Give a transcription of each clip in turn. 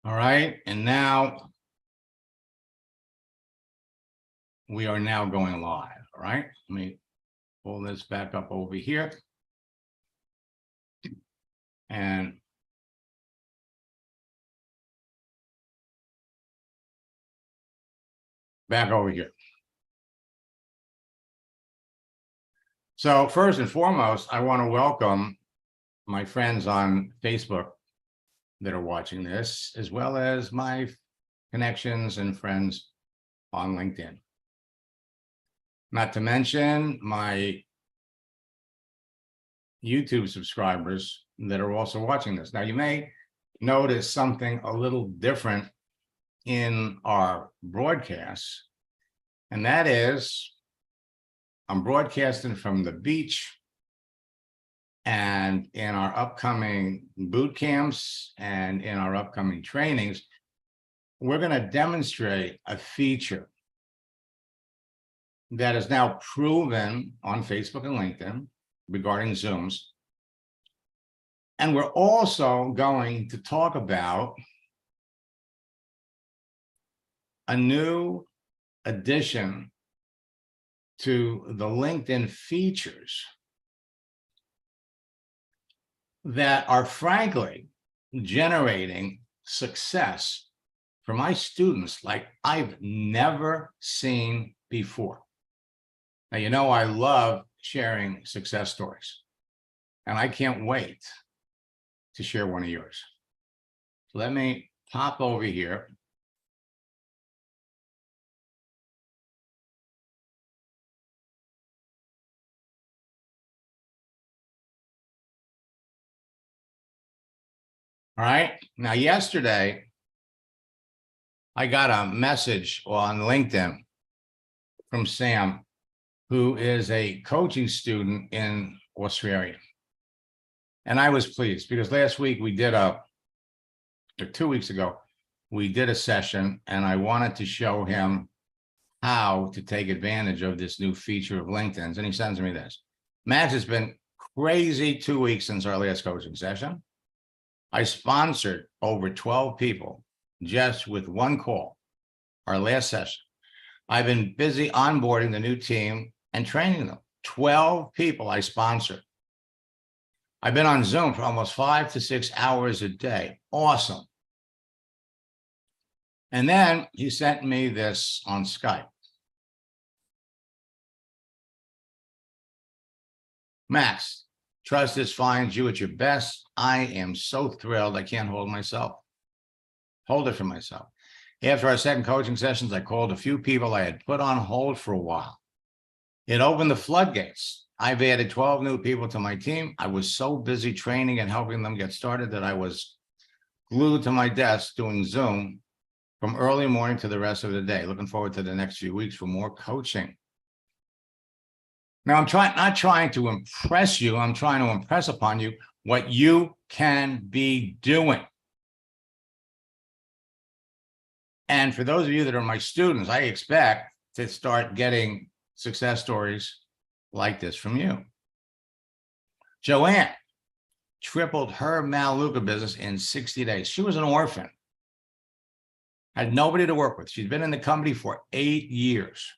All right, and now we are now going live. All right, let me pull this back up over here. And back over here. So first and foremost, I want to welcome my friends on Facebook that are watching this, as well as my connections and friends on LinkedIn. Not to mention my YouTube subscribers that are also watching this. Now, you may notice something a little different in our broadcasts, and that is I'm broadcasting from the beach, and in our upcoming boot camps and in our upcoming trainings, we're going to demonstrate a feature that is now proven on Facebook and LinkedIn regarding Zooms. And we're also going to talk about a new addition to the LinkedIn features that are frankly generating success for my students like I've never seen before. Now, you know, I love sharing success stories, and I can't wait to share one of yours. So let me pop over here. All right. Now, yesterday, I got a message on LinkedIn from Sam, who is a coaching student in Australia. And I was pleased because last week we did or 2 weeks ago, we did a session, and I wanted to show him how to take advantage of this new feature of LinkedIn. And he sends me this. Max, it's been crazy 2 weeks since our last coaching session. I sponsored over 12 people just with one call, our last session. I've been busy onboarding the new team and training them. 12 people I sponsored. I've been on Zoom for almost 5 to 6 hours a day. Awesome. And then he sent me this on Skype. Max, trust this finds you at your best. I am so thrilled I can't hold it for myself. After our second coaching sessions, I called a few people I had put on hold for a while. It opened the floodgates. I've added 12 new people to my team. I was so busy training and helping them get started that I was glued to my desk doing Zoom from early morning to the rest of the day. Looking forward to the next few weeks for more coaching. Now, I'm not trying to impress you. I'm trying to impress upon you what you can be doing. And for those of you that are my students, I expect to start getting success stories like this from you. Joanne tripled her Maluka business in 60 days. She was an orphan, had nobody to work with. She'd been in the company for 8 years.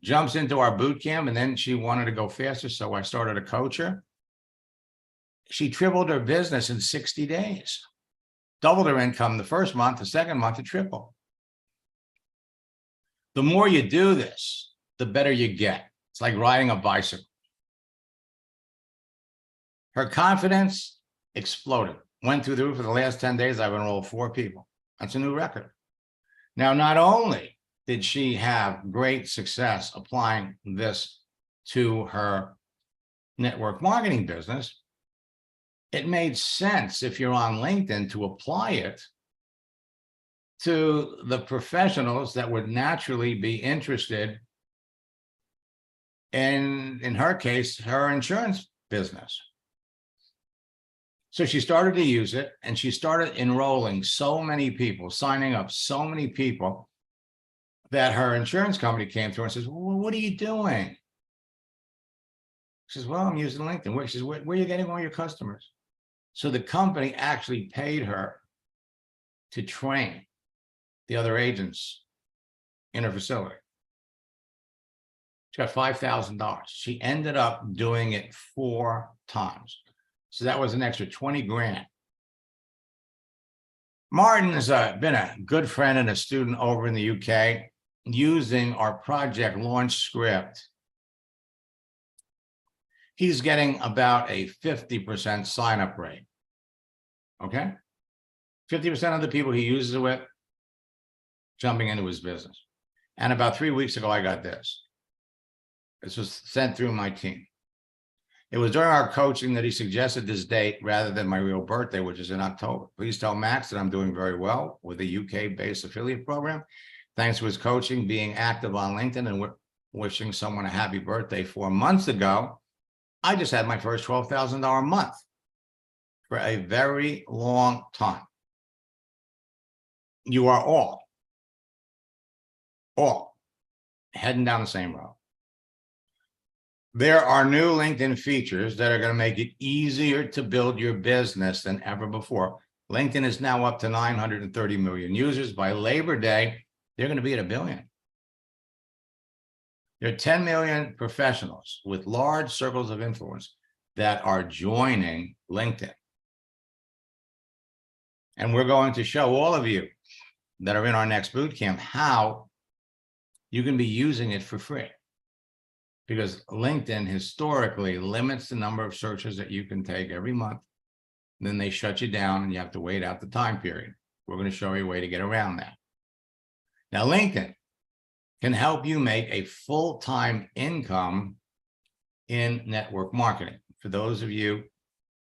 Jumps into our boot camp, and then she wanted to go faster, so I started to coach her. She tripled her business in 60 days. Doubled her income the first month, the second month it tripled. The more you do this, the better you get. It's like riding a bicycle. Her confidence exploded. Went through the roof for the last 10 days. I've enrolled 4 people. That's a new record. Now, not only did she have great success applying this to her network marketing business, it made sense if you're on LinkedIn to apply it to the professionals that would naturally be interested in her case, her insurance business. So she started to use it, and she started enrolling so many people, signing up so many people, that her insurance company came through and says, well, what are you doing? She says, well, I'm using LinkedIn. She says, where are you getting all your customers? So the company actually paid her to train the other agents in her facility. She got $5,000. She ended up doing it 4 times. So that was an extra 20 grand. Martin has been a good friend and a student over in the UK using our project launch script. He's getting about a 50% sign-up rate. Okay? 50% of the people he uses it with jumping into his business. And about 3 weeks ago, I got this. This was sent through my team. It was during our coaching that he suggested this date rather than my real birthday, which is in October. Please tell Max that I'm doing very well with a UK-based affiliate program. Thanks to his coaching, being active on LinkedIn, and wishing someone a happy birthday 4 months ago. I just had my first $12,000 month for a very long time. You are all heading down the same road. There are new LinkedIn features that are going to make it easier to build your business than ever before. LinkedIn is now up to 930 million users. By Labor Day, they're going to be at 1 billion. There are 10 million professionals with large circles of influence that are joining LinkedIn. And we're going to show all of you that are in our next boot camp how you can be using it for free. Because LinkedIn historically limits the number of searches that you can take every month. And then they shut you down and you have to wait out the time period. We're going to show you a way to get around that. Now, LinkedIn can help you make a full-time income in network marketing. For those of you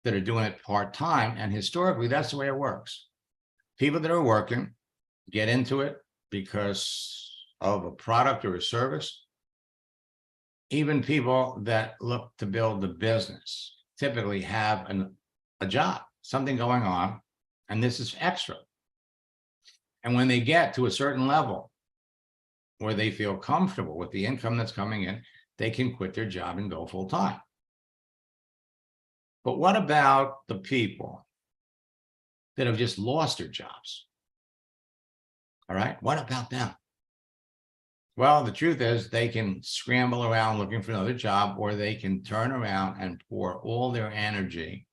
that are doing it part-time, and historically, that's the way it works. People that are working get into it because of a product or a service. Even people that look to build the business typically have a job, something going on, and this is extra. And when they get to a certain level where they feel comfortable with the income that's coming in, they can quit their job and go full time. But what about the people that have just lost their jobs? All right, what about them? Well, the truth is they can scramble around looking for another job, or they can turn around and pour all their energy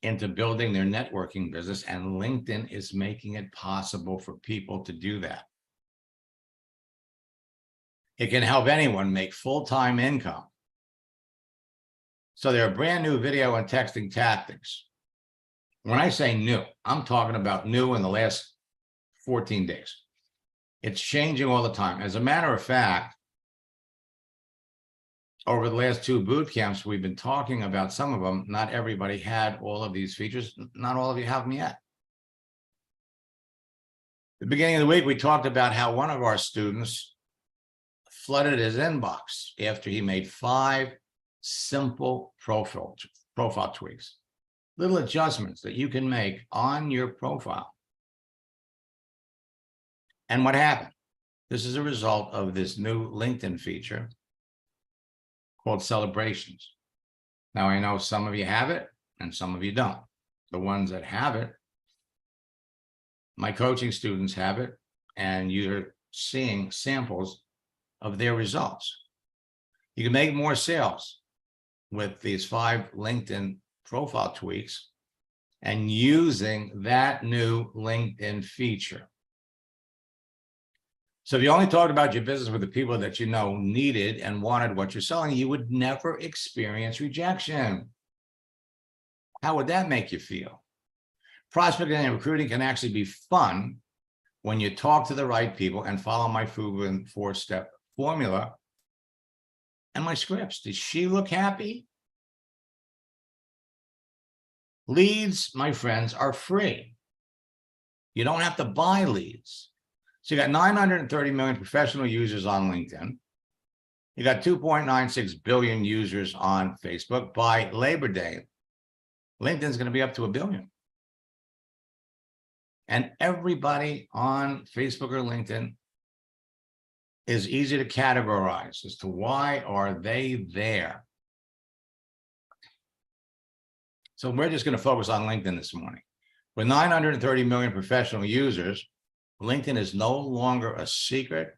into building their networking business, and LinkedIn is making it possible for people to do that. It can help anyone make full-time income. So there are brand new video and texting tactics. When I say new, I'm talking about new in the last 14 days. It's changing all the time. As a matter of fact, over the last 2 boot camps, we've been talking about some of them. Not everybody had all of these features. Not all of you have them yet. At the beginning of the week, we talked about how one of our students flooded his inbox after he made 5 simple profile tweaks, little adjustments that you can make on your profile. And what happened? This is a result of this new LinkedIn feature called Celebrations. Now, I know some of you have it and some of you don't. The ones that have it, my coaching students have it, and you're seeing samples of their results. You can make more sales with these 5 LinkedIn profile tweaks and using that new LinkedIn feature. So if you only talked about your business with the people that you know needed and wanted what you're selling, you would never experience rejection. How would that make you feel? Prospecting and recruiting can actually be fun when you talk to the right people and follow my proven 4-step formula and my scripts. Does she look happy? Leads, my friends, are free. You don't have to buy leads. So you got 930 million professional users on LinkedIn. You got 2.96 billion users on Facebook. By Labor Day, LinkedIn's going to be up to 1 billion. And everybody on Facebook or LinkedIn is easy to categorize as to why are they there. So we're just going to focus on LinkedIn this morning. With 930 million professional users, LinkedIn is no longer a secret.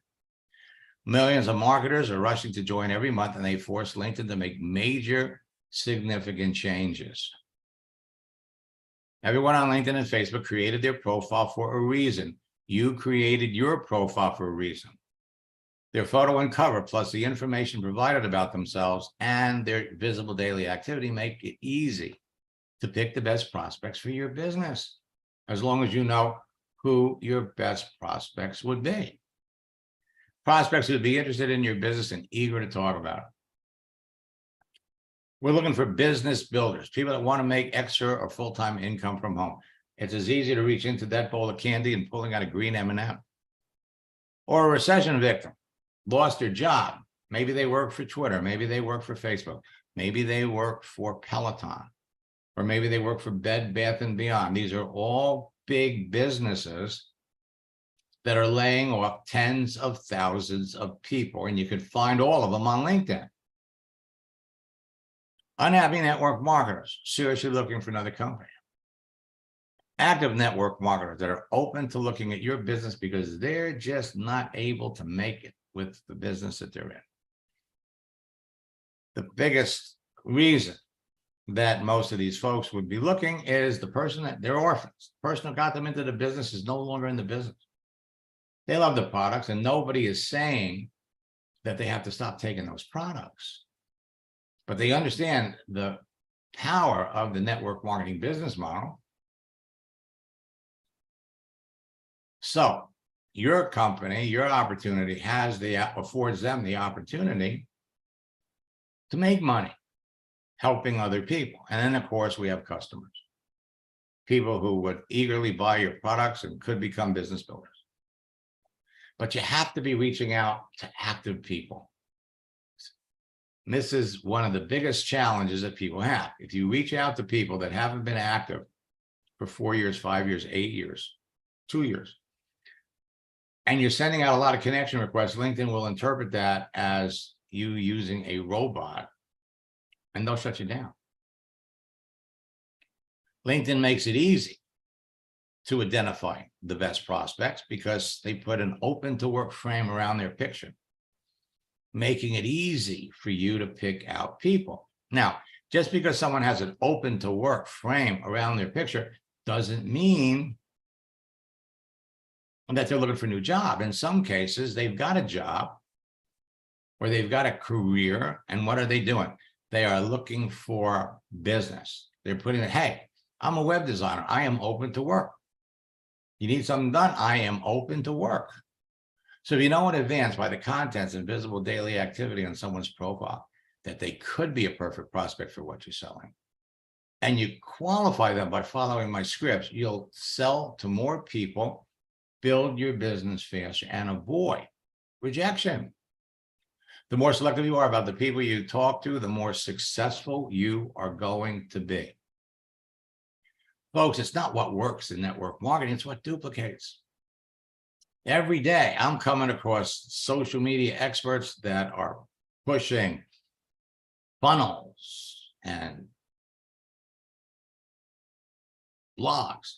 Millions of marketers are rushing to join every month, and they force LinkedIn to make major, significant changes. Everyone on LinkedIn and Facebook created their profile for a reason. You created your profile for a reason. Their photo and cover, plus the information provided about themselves and their visible daily activity, make it easy to pick the best prospects for your business, as long as you know who your best prospects would be. Prospects would be interested in your business and eager to talk about it. We're looking for business builders, people that want to make extra or full-time income from home. It's as easy to reach into that bowl of candy and pulling out a green M&M. Or a recession victim, lost their job. Maybe they work for Twitter. Maybe they work for Facebook. Maybe they work for Peloton. Or maybe they work for Bed Bath & Beyond. These are all big businesses that are laying off tens of thousands of people, and you can find all of them on LinkedIn. Unhappy network marketers, seriously looking for another company. Active network marketers that are open to looking at your business because they're just not able to make it with the business that they're in. The biggest reason that most of these folks would be looking is the person that they're orphans. The person who got them into the business is no longer in the business. They love the products, and nobody is saying that they have to stop taking those products. But they understand the power of the network marketing business model. So your company, your opportunity affords them the opportunity to make money helping other people. And then, of course, we have customers, people who would eagerly buy your products and could become business builders. But you have to be reaching out to active people. And this is one of the biggest challenges that people have. If you reach out to people that haven't been active for 4 years, 5 years, 8 years, 2 years, and you're sending out a lot of connection requests, LinkedIn will interpret that as you using a robot, and they'll shut you down. LinkedIn makes it easy to identify the best prospects because they put an open to work frame around their picture, making it easy for you to pick out people. Now, just because someone has an open to work frame around their picture doesn't mean that they're looking for a new job. In some cases, they've got a job or they've got a career, and what are they doing? They are looking for business. They're putting it, hey, I'm a web designer. I am open to work. You need something done? I am open to work. So if you know in advance by the contents and visible daily activity on someone's profile that they could be a perfect prospect for what you're selling, and you qualify them by following my scripts, you'll sell to more people, build your business faster, and avoid rejection. The more selective you are about the people you talk to, the more successful you are going to be. Folks, it's not what works in network marketing, it's what duplicates. Every day, I'm coming across social media experts that are pushing funnels and blogs,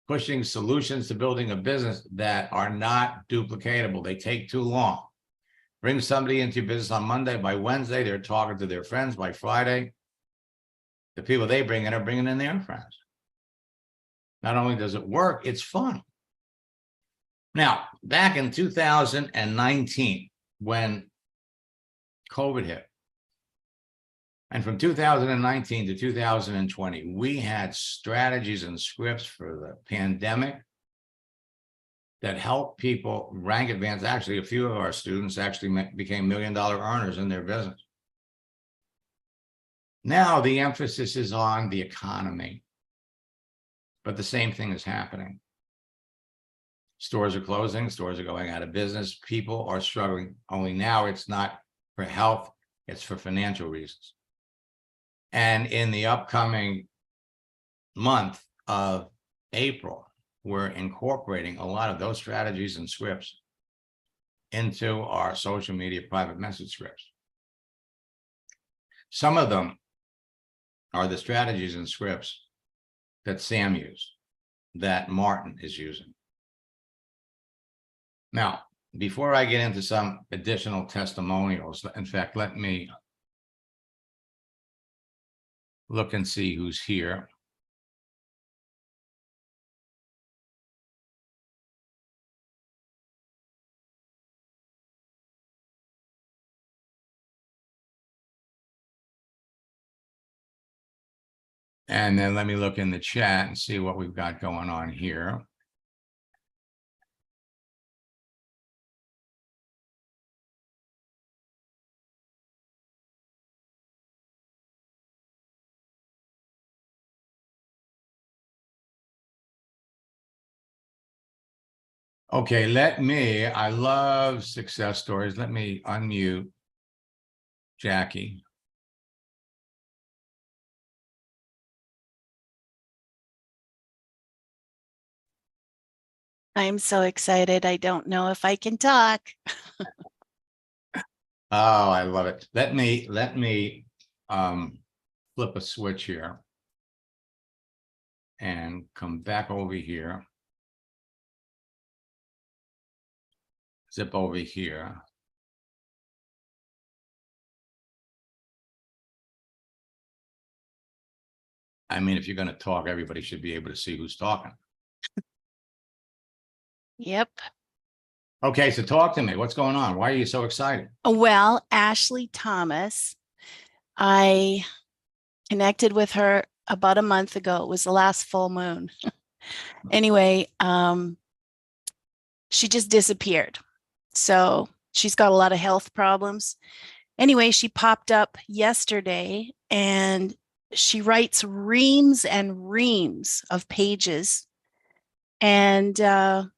pushing solutions to building a business that are not duplicatable. They take too long. Bring somebody into your business on Monday. By Wednesday, they're talking to their friends. By Friday, the people they bring in are bringing in their friends. Not only does it work, it's fun. Now, back in 2019, when COVID hit, and from 2019 to 2020, we had strategies and scripts for the pandemic that helped people rank advance. Actually, a few of our students actually became $1 million earners in their business. Now the emphasis is on the economy, but the same thing is happening. Stores are closing, stores are going out of business, people are struggling. Only now it's not for health, it's for financial reasons. And in the upcoming month of April, we're incorporating a lot of those strategies and scripts into our social media private message scripts. Some of them are the strategies and scripts that Sam used, that Martin is using. Now, before I get into some additional testimonials, in fact, let me look and see who's here. And then let me look in the chat and see what we've got going on here. Okay, I love success stories. Let me unmute Jackie. I'm so excited. I don't know if I can talk. Oh, I love it. Let me flip a switch here and come back over here. Zip over here. I mean, if you're going to talk, everybody should be able to see who's talking. Yep. Okay, so talk to me. What's going on? Why are you so excited? Well, Ashley Thomas, I connected with her about a month ago. It was the last full moon. Anyway, she just disappeared. So she's got a lot of health problems. Anyway, she popped up yesterday and she writes reams and reams of pages. And I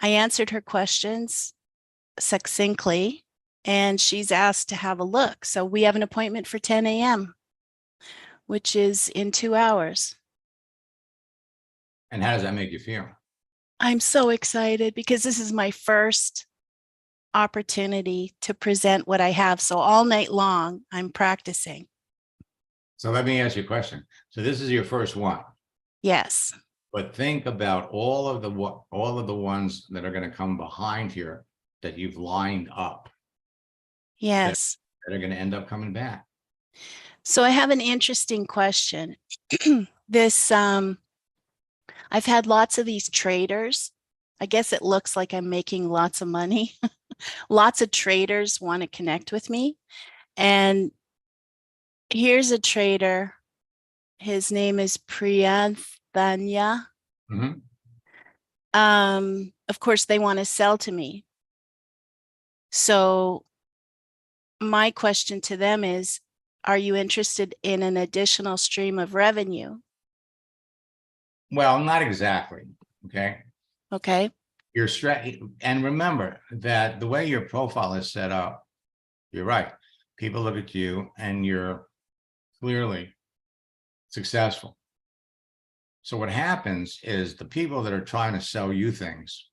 answered her questions succinctly, and she's asked to have a look. So we have an appointment for 10 a.m., which is in 2 hours. And how does that make you feel? I'm so excited because this is my first opportunity to present what I have. So all night long, I'm practicing. So let me ask you a question. So this is your first one. Yes. But think about all of the ones that are going to come behind here that you've lined up. Yes. That are going to end up coming back. So I have an interesting question. I've had lots of these traders. I guess it looks like I'm making lots of money. Lots of traders want to connect with me. And here's a trader. His name is Priyanthanya. Mm-hmm. Of course, they want to sell to me. So my question to them is, are you interested in an additional stream of revenue? Well, not exactly. Okay. Okay. And remember that the way your profile is set up, you're right. People look at you and you're clearly successful. So what happens is the people that are trying to sell you things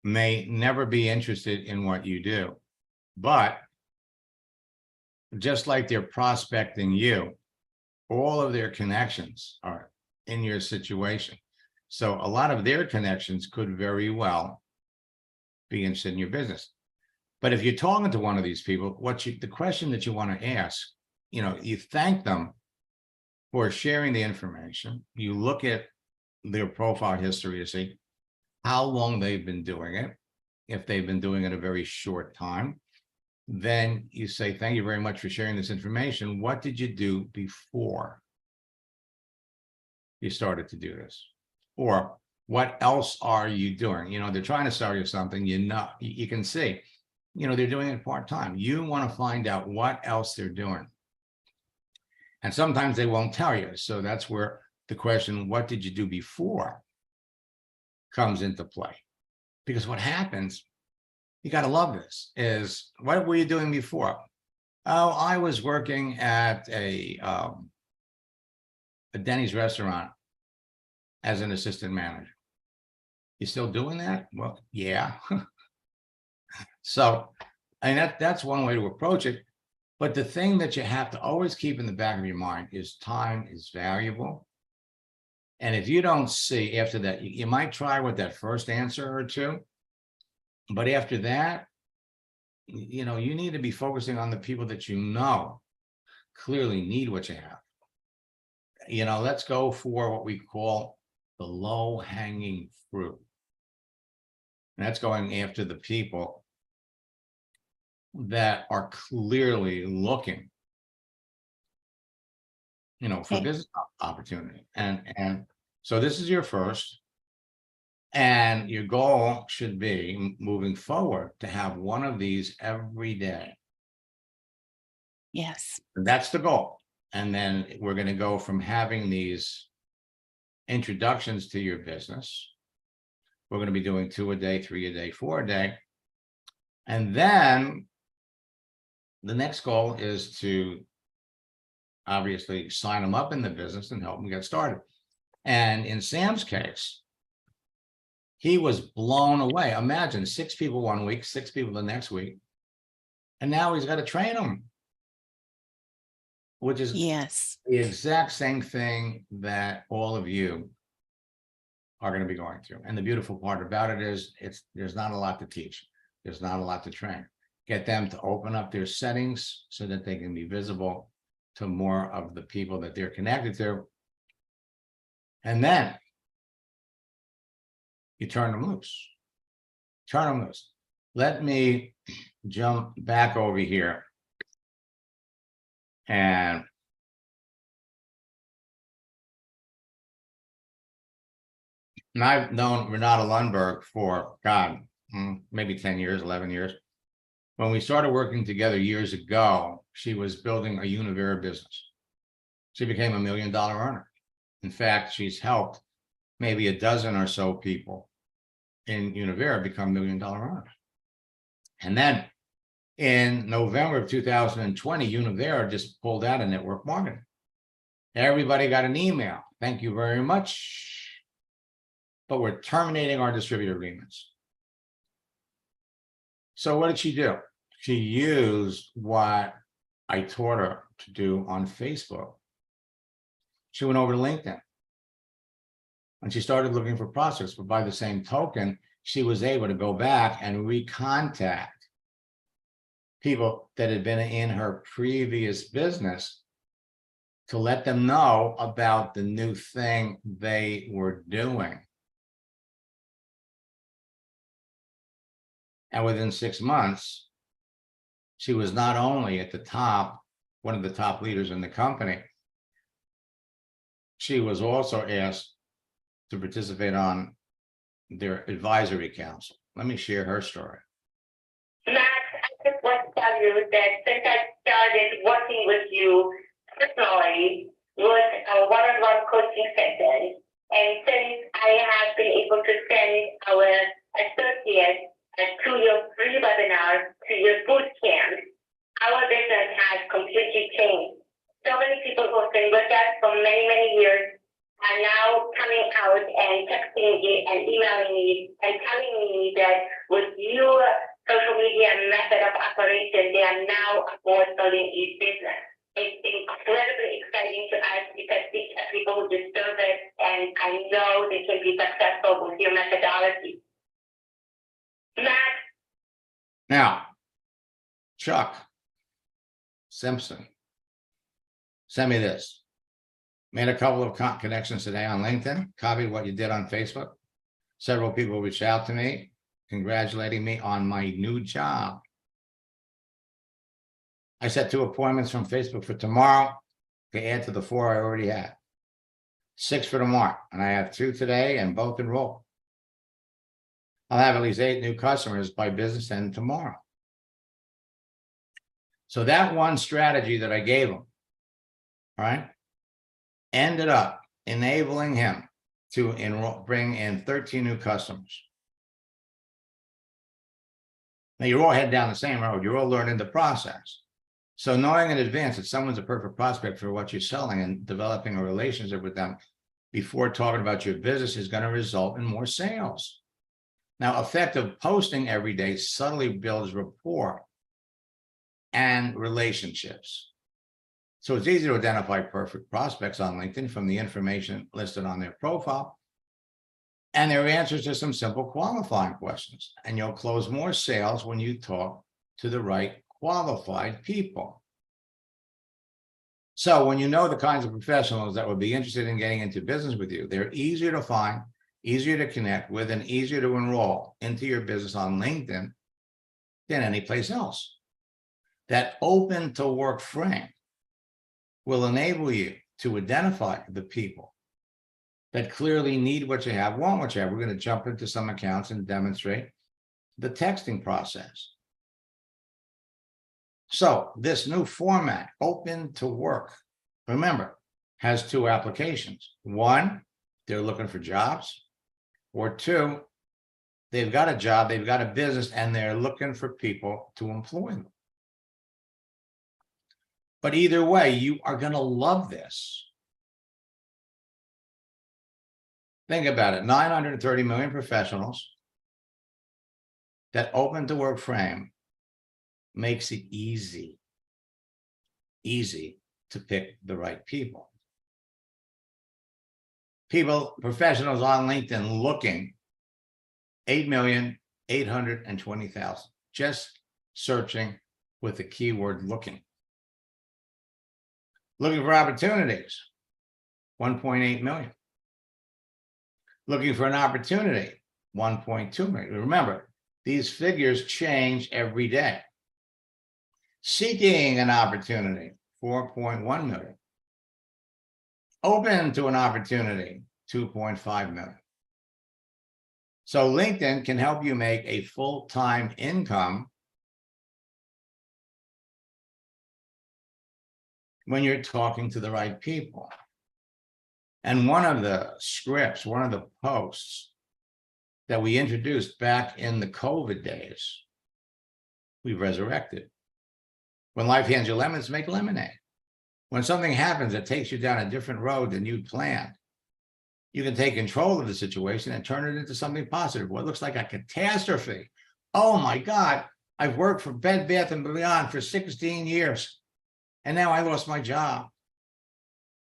may never be interested in what you do, but just like they're prospecting you, all of their connections are in your situation. So a lot of their connections could very well be interested in your business. But if you're talking to one of these people, the question that you want to ask, you thank them for sharing the information. You look at their profile history to see how long they've been doing it. If they've been doing it a very short time, then you say, thank you very much for sharing this information. What did you do before you started to do this? Or what else are you doing? They're trying to sell you something, you can see, they're doing it part-time. You want to find out what else they're doing. And sometimes they won't tell you. So that's where the question, what did you do before, comes into play. Because what happens, you got to love this, is what were you doing before? Oh, I was working at a Denny's restaurant as an assistant manager. You still doing that? Well, yeah. So, and that's one way to approach it. But the thing that you have to always keep in the back of your mind is time is valuable. And if you don't see after that, you might try with that first answer or two. But after that, you know, you need to be focusing on the people that you know clearly need what you have. You know, let's go for what we call the low hanging fruit. And that's going after the people that are clearly looking, you know, for Okay. business opportunity. And so this is your first. And your goal should be moving forward to have one of these every day. Yes. That's the goal. And then we're going to go from having these introductions to your business. We're going to be doing 2 a day, 3 a day, 4 a day. And then the next goal is to obviously sign them up in the business and help them get started. And in Sam's case, he was blown away. Imagine 6 people 1 week, 6 people the next week. And now he's got to train them, which is Yes. the exact same thing that all of you are going to be going through. And the beautiful part about it is there's not a lot to teach. There's not a lot to train. Get them to open up their settings so that they can be visible to more of the people that they're connected to. And then you turn them loose. Turn them loose. Let me jump back over here. And I've known Renata Lundberg for, God, maybe 10 years, 11 years. When we started working together years ago, she was building a Univera business. She became $1 million earner. In fact, she's helped maybe a dozen or so people in Univera become $1 million earners. And then in November of 2020, Univera just pulled out of network marketing. Everybody got an email. Thank you very much. But we're terminating our distributor agreements. So what did she do? She used what I taught her to do on Facebook. She went over to LinkedIn and she started looking for prospects. But by the same token, she was able to go back and recontact people that had been in her previous business to let them know about the new thing they were doing. And within 6 months, she was not only at the top, one of the top leaders in the company, she was also asked to participate on their advisory council. Let me share her story. Max, I just want to tell you that since I started working with you personally with one-on-one coaching sessions, and since I have been able to send our associates to your free webinars, to your boot camp, our business has completely changed. So many people who have been with us for many, many years are now coming out and texting me and emailing me and telling me that with your social media method of operation, they are now aboard building a business. It's incredibly exciting to us because these are people who deserve it, and I know they can be successful with your methodology. Max. Now, Chuck Simpson sent me this. Made a couple of connections today on LinkedIn, copied what you did on Facebook. Several people reached out to me, congratulating me on my new job. I set 2 appointments from Facebook for tomorrow to add to the 4 I already had. 6 for tomorrow, and I have 2 today and both enrolled. I'll have at least 8 new customers by business end tomorrow. So that one strategy that I gave him, right, ended up enabling him to bring in 13 new customers. Now you're all heading down the same road. You're all learning the process. So knowing in advance that someone's a perfect prospect for what you're selling and developing a relationship with them before talking about your business is going to result in more sales. Now, effective posting every day subtly builds rapport and relationships. So it's easy to identify perfect prospects on LinkedIn from the information listed on their profile and their answers to some simple qualifying questions. And you'll close more sales when you talk to the right qualified people. So when you know the kinds of professionals that would be interested in getting into business with you, they're easier to find, easier to connect with, and easier to enroll into your business on LinkedIn than any place else. That open to work frame will enable you to identify the people that clearly need what you have, want what you have. We're going to jump into some accounts and demonstrate the texting process. So this new format, open to work, remember, has two applications. One, they're looking for jobs, or two, they've got a job, they've got a business, and they're looking for people to employ them. But either way, you are going to love this. Think about it, 930 million professionals. That open to work frame makes it easy to pick the right people. Professionals on LinkedIn looking, 8,820,000, just searching with the keyword looking. Looking for opportunities, 1.8 million. Looking for an opportunity, 1.2 million. Remember, these figures change every day. Seeking an opportunity, 4.1 million. Open to an opportunity, 2.5 million. So LinkedIn can help you make a full-time income when you're talking to the right people. And one of the scripts, one of the posts that we introduced back in the COVID days, we resurrected. When life hands you lemons, make lemonade. When something happens that takes you down a different road than you'd planned, you can take control of the situation and turn it into something positive. What looks like a catastrophe. Oh my God, I've worked for Bed Bath & Beyond for 16 years, and now I lost my job.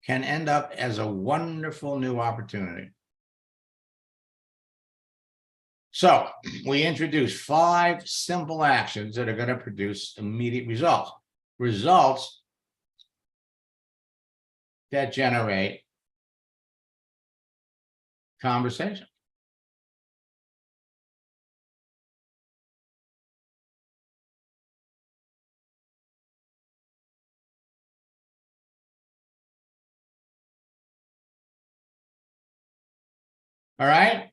Can end up as a wonderful new opportunity. So we introduced 5 simple actions that are going to produce immediate results. Results that generate conversation. All right.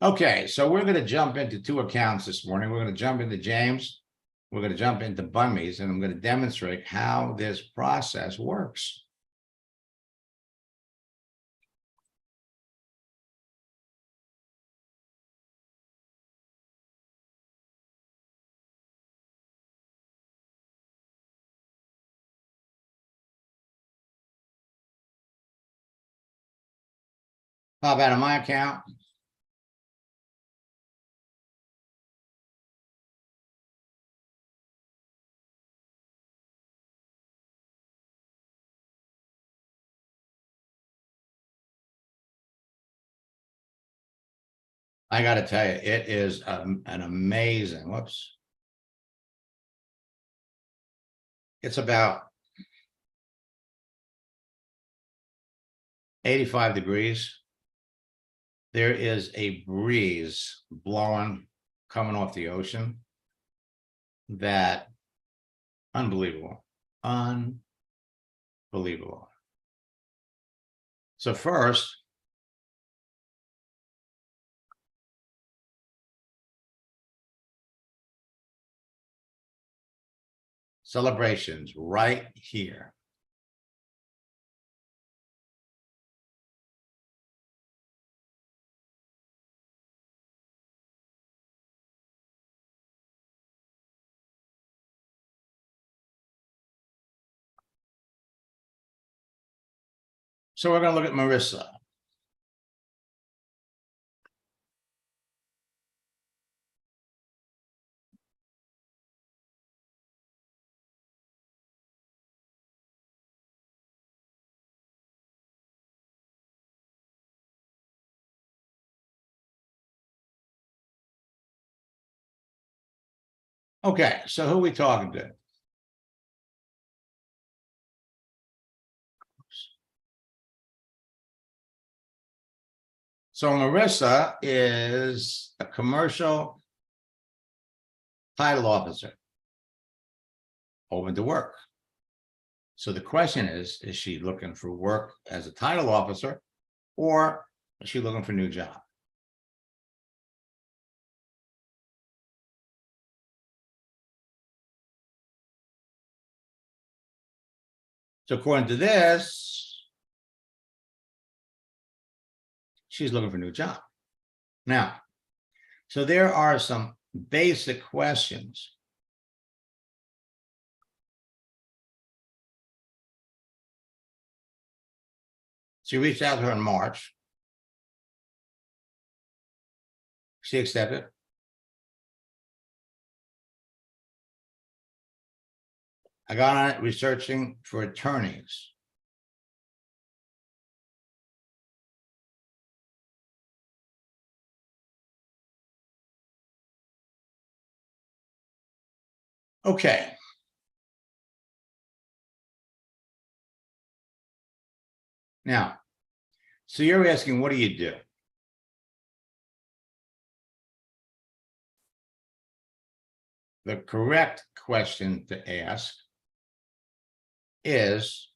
Okay, so we're going to jump into 2 accounts this morning. We're going to jump into James. We're going to jump into Bunme's, and I'm going to demonstrate how this process works. Pop out of my account. I got to tell you, it is an amazing, whoops. It's about 85 degrees. There is a breeze blowing, coming off the ocean. That unbelievable, unbelievable. So first, celebrations right here. So we're gonna look at Marissa. Okay, so who are we talking to? So Marissa is a commercial title officer, open to work. So the question is she looking for work as a title officer, or is she looking for a new job? So according to this, she's looking for a new job. Now, so there are some basic questions. She reached out to her in March. She accepted. I got on it researching for attorneys. Okay. Now, so you're asking, what do you do? The correct question to ask is,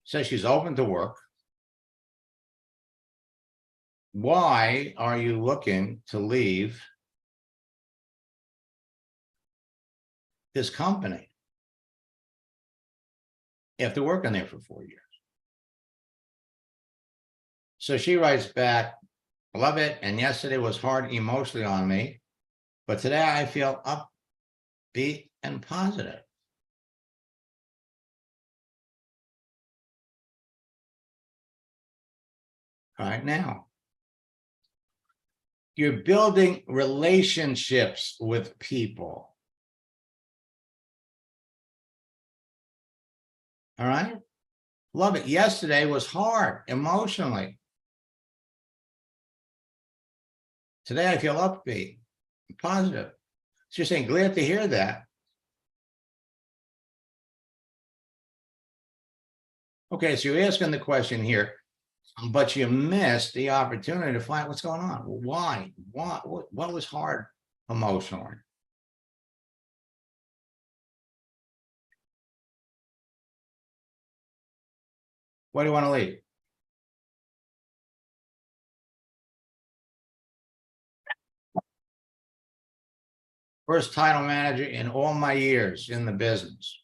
says she's open to work. Why are you looking to leave this company after working there for 4 years? So she writes back, love it. And yesterday was hard emotionally on me, but today I feel upbeat and positive. All right, now you're building relationships with people. All right, love it. Yesterday was hard emotionally. Today I feel upbeat, positive. So you're saying, glad to hear that. Okay, so you're asking the question here, but you missed the opportunity to find what's going on. Why? What was hard emotionally? What do you want to leave? First title manager in all my years in the business.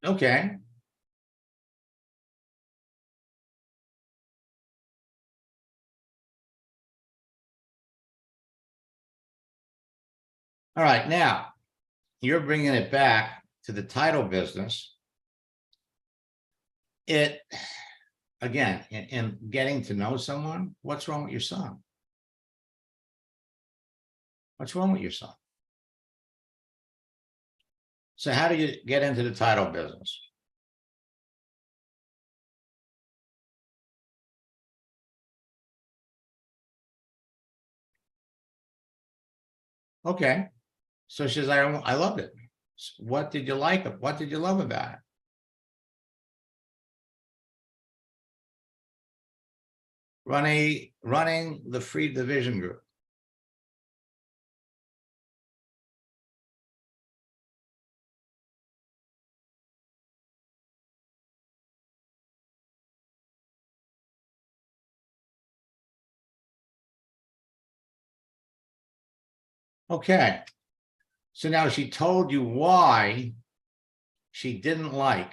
Okay. All right, now you're bringing it back to the title business. It, again, in getting to know someone, what's wrong with your son? What's wrong with your son? So how do you get into the title business? Okay. So she says, I loved it. What did you like? What did you love about it? running the Free Division Group. Okay. So now she told you why she didn't like.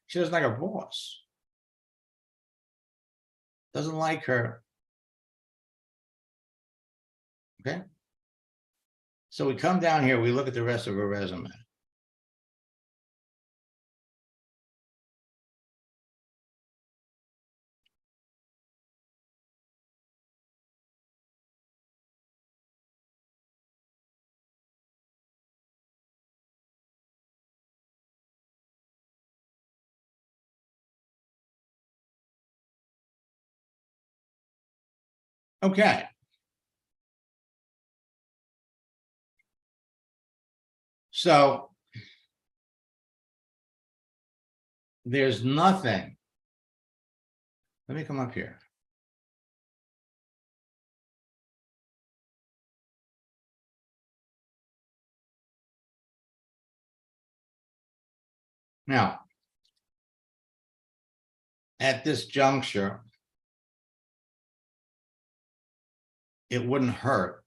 She doesn't like her boss. Doesn't like her. Okay. So we come down here, we look at the rest of her resume. Okay. So there's nothing. Let me come up here. Now, at this juncture, it wouldn't hurt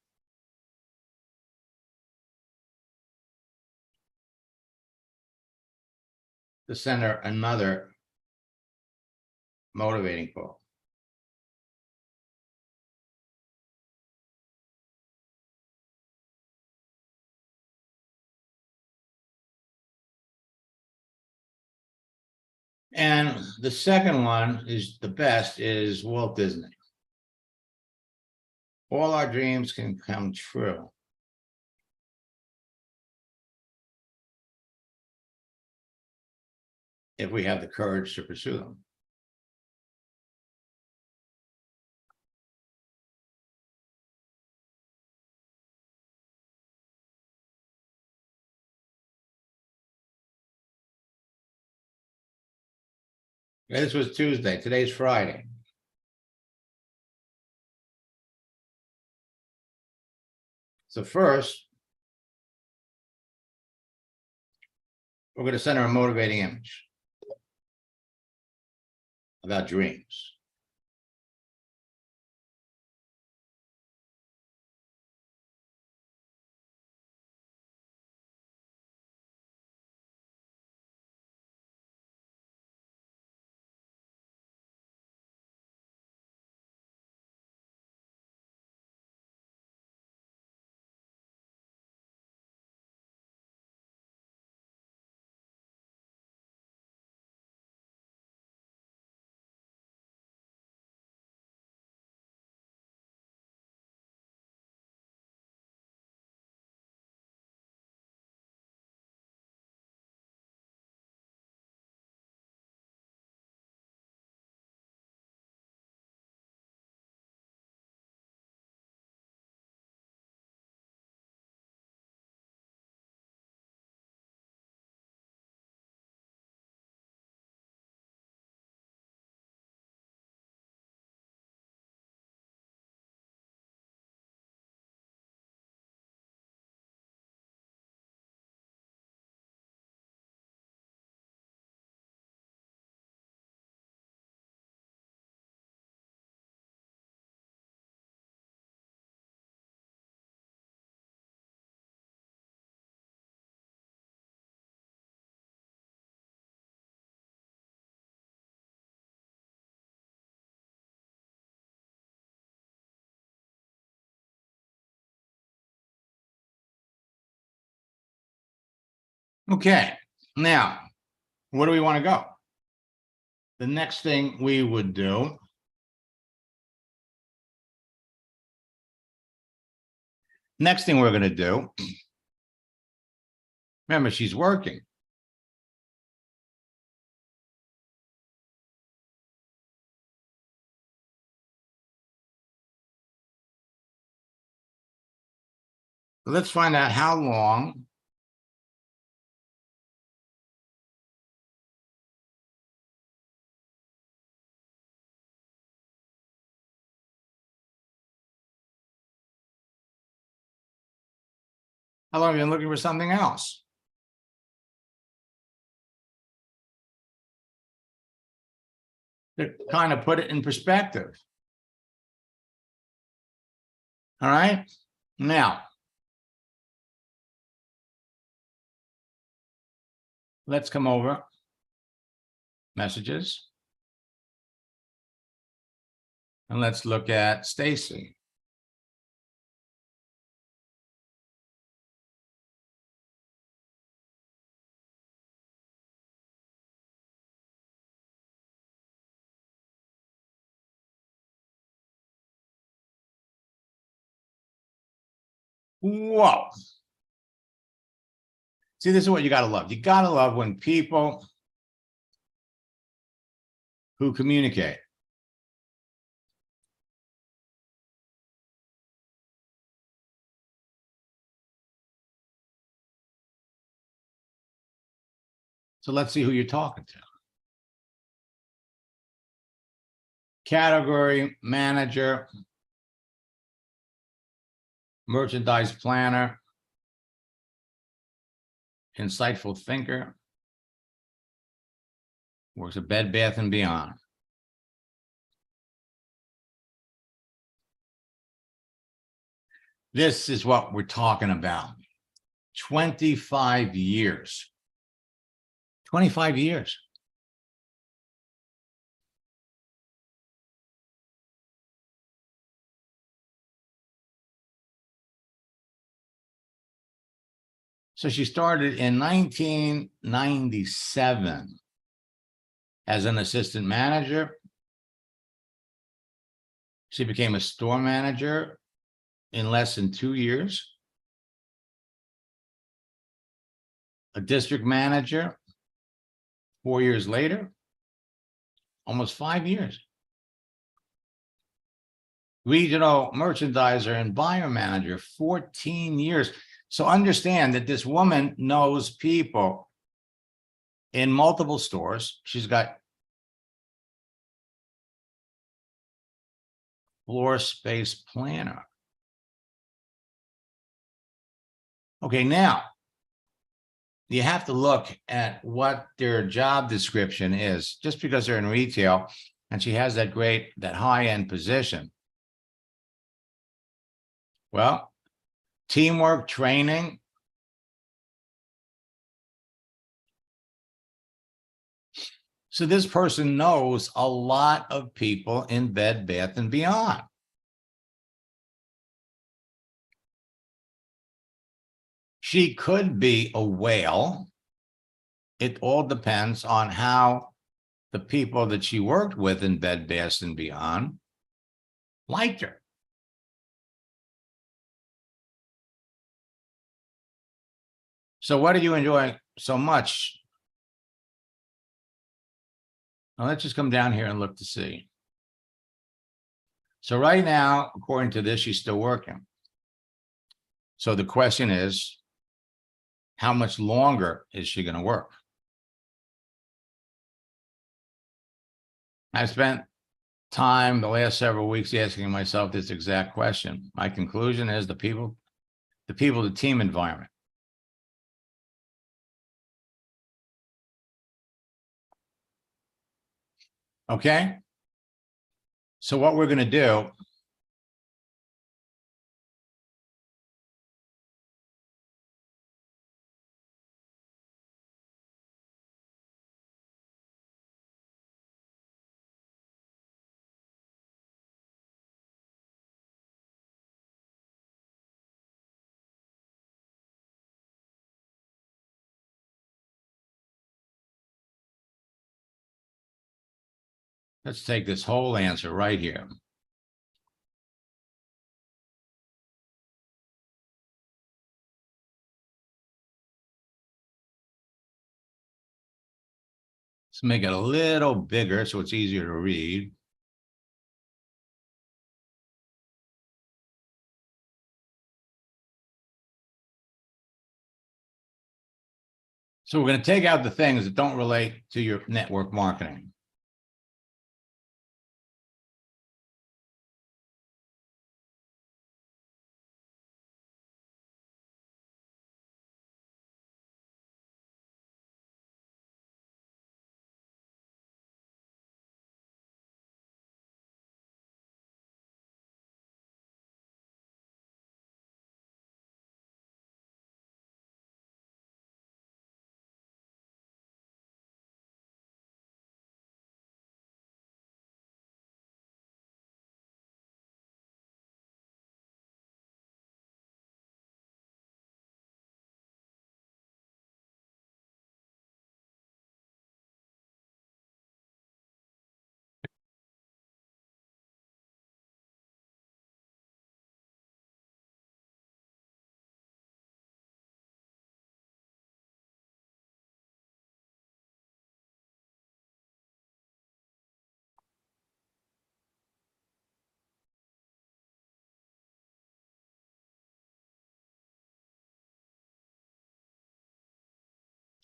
to send her another motivating quote. And the second one is the best, is Walt Disney. All our dreams can come true. If we have the courage to pursue them. This was Tuesday, today's Friday. So first, we're going to send her a motivating image about dreams. Okay, now, where do we want to go? The next thing we would do next thing we're going to do, remember, she's working. Let's find out how long How long have you been looking for something else? To kind of put it in perspective. All right. Now, let's come over. Messages. And let's look at Stacy. Whoa. See, this is what you got to love. You got to love when people who communicate. So let's see who you're talking to. Category manager, merchandise planner, insightful thinker, works at Bed Bath & Beyond. This is what we're talking about. 25 years. 25 years. So she started in 1997 as an assistant manager. She became a store manager in less than 2 years. A district manager 4 years later, almost 5 years. Regional merchandiser and buyer manager, 14 years. So understand that this woman knows people in multiple stores. She's got floor space planner. Okay, now you have to look at what their job description is. Just because they're in retail and she has that high-end position. Well, teamwork training. So this person knows a lot of people in Bed Bath & Beyond. She could be a whale. It all depends on how the people that she worked with in Bed Bath & Beyond liked her. So what did you enjoy so much? Now let's just come down here and look to see. So right now, according to this, she's still working. So the question is, how much longer is she going to work? I've spent time the last several weeks asking myself this exact question. My conclusion is the team environment. Okay. So what we're going to do let's take this whole answer right here. Let's make it a little bigger so it's easier to read. So we're going to take out the things that don't relate to your network marketing.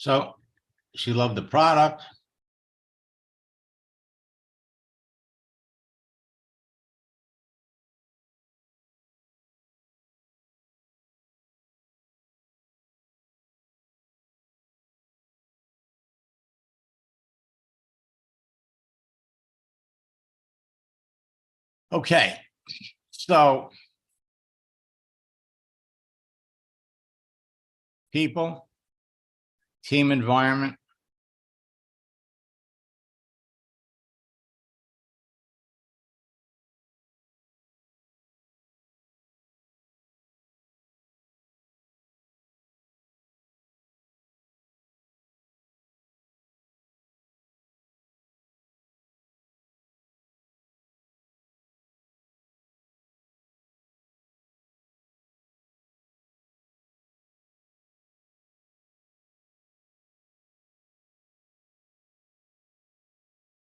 So she loved the product. Okay, so people, team environment.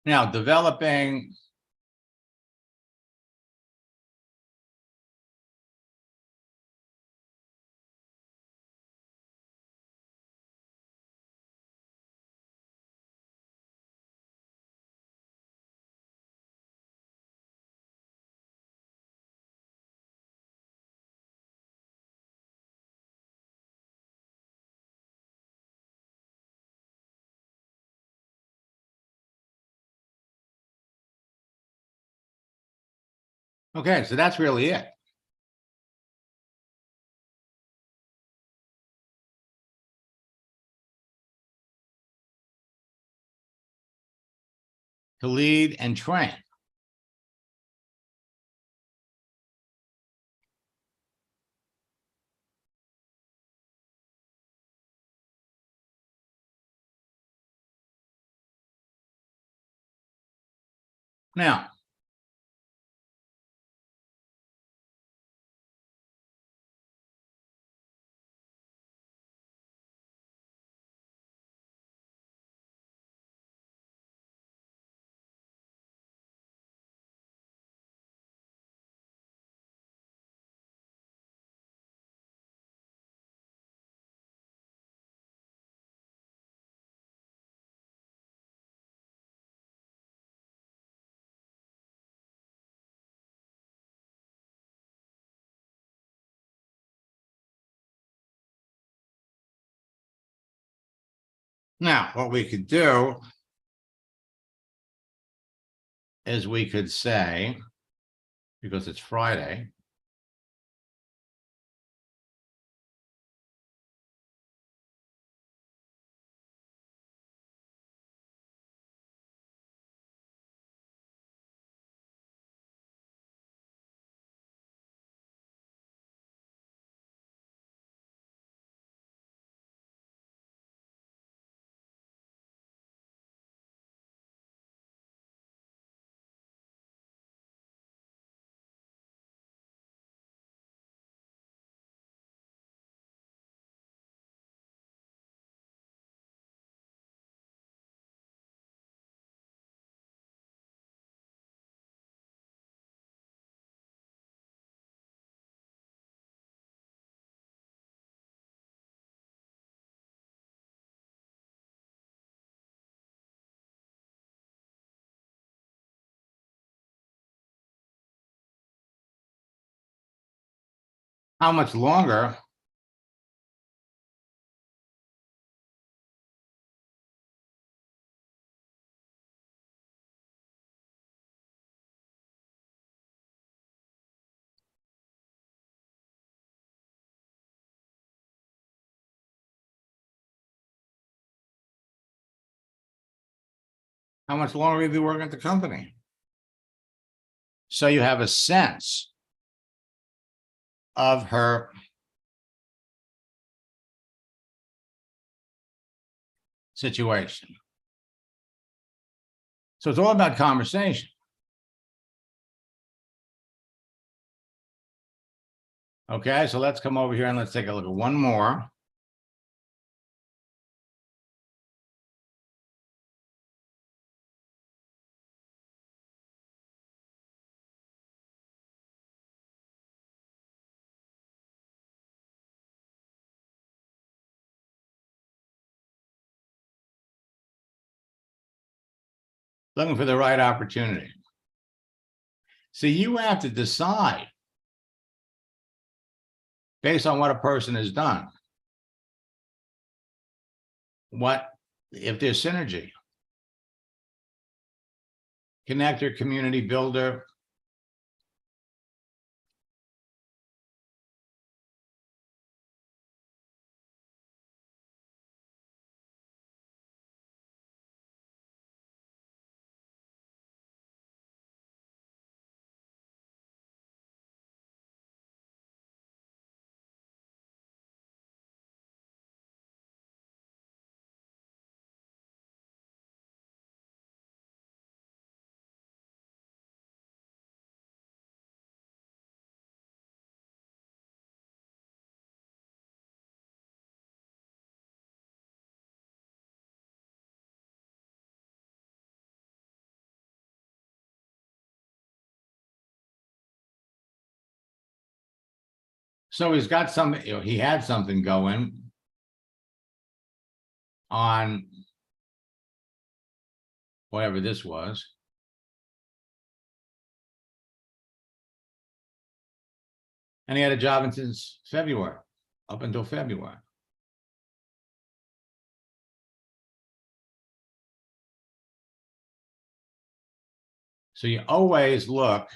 Now, developing okay, so that's really it. To lead and train. Now, what we could do is we could say, because it's Friday, how much longer will you be working at the company? So you have a sense of her situation. So it's all about conversation. Okay, so let's come over here and let's take a look at one more. looking for the right opportunity. So you have to decide based on what a person has done, what if there's synergy, connector, community builder. So he's got some, he had something going on whatever this was. And he had a job since February, up until February. So you always look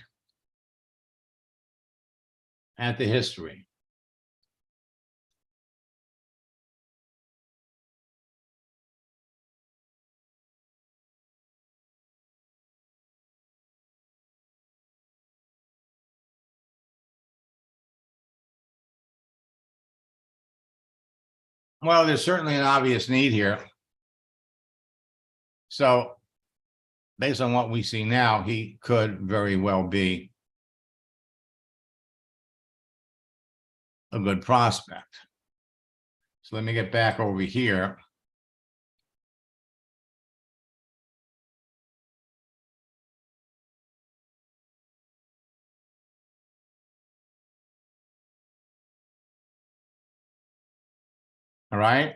at the history. Well, there's certainly an obvious need here. So based on what we see now, he could very well be a good prospect. So let me get back over here. All right.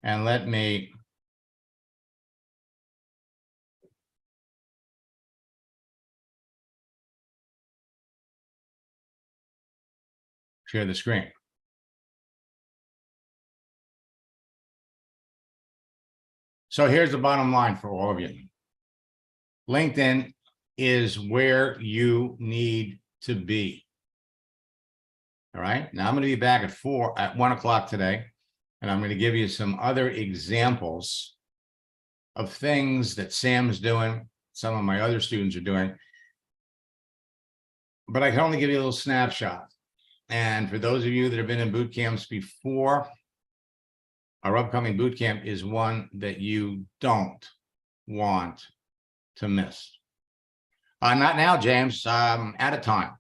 And let me share the screen. So here's the bottom line for all of you. LinkedIn is where you need to be. All right. Now I'm going to be back at 1 o'clock today, and I'm going to give you some other examples of things that Sam's doing, some of my other students are doing. But I can only give you a little snapshot. And for those of you that have been in boot camps before, our upcoming boot camp is one that you don't want to miss. Not now, James. At a time.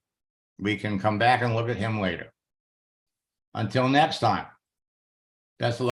We can come back and look at him later. Until next time, best of luck.